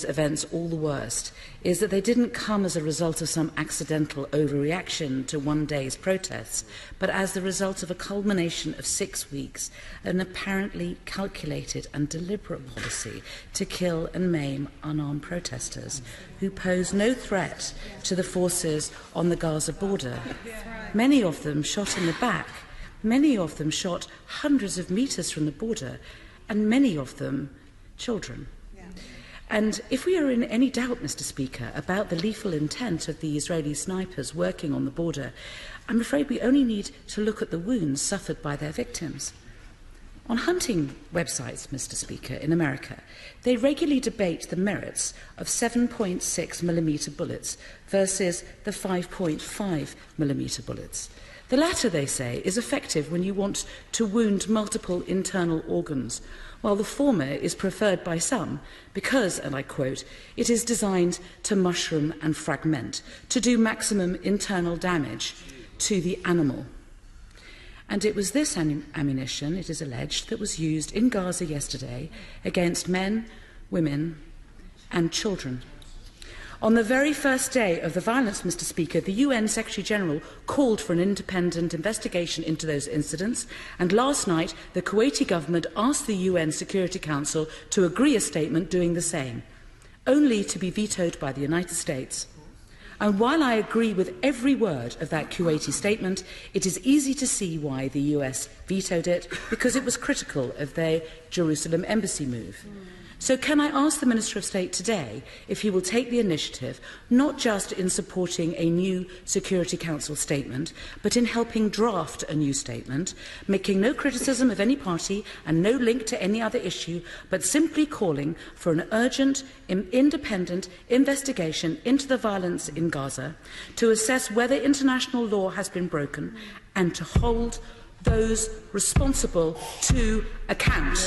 these events all the worst is that they didn't come as a result of some accidental overreaction to one day's protests, but as the result of a culmination of 6 weeks, an apparently calculated and deliberate policy to kill and maim unarmed protesters who pose no threat to the forces on the Gaza border. Many of them shot in the back, many of them shot hundreds of metres from the border, and many of them children. And if we are in any doubt, Mr. Speaker, about the lethal intent of the Israeli snipers working on the border, I'm afraid we only need to look at the wounds suffered by their victims. On hunting websites, Mr. Speaker, in America, they regularly debate the merits of 7.6mm bullets versus the 5.5mm bullets. The latter, they say, is effective when you want to wound multiple internal organs, while the former is preferred by some because, and I quote, it is designed to mushroom and fragment, to do maximum internal damage to the animal. And it was this ammunition, it is alleged, that was used in Gaza yesterday against men, women and children. On the very first day of the violence, Mr. Speaker, the UN Secretary-General called for an independent investigation into those incidents, and last night the Kuwaiti government asked the UN Security Council to agree a statement doing the same, only to be vetoed by the United States. And while I agree with every word of that Kuwaiti statement, it is easy to see why the US vetoed it, because it was critical of their Jerusalem embassy move. So can I ask the Minister of State today if he will take the initiative, not just in supporting a new Security Council statement, but in helping draft a new statement, making no criticism of any party and no link to any other issue, but simply calling for an urgent, independent investigation into the violence in Gaza to assess whether international law has been broken and to hold those responsible to account.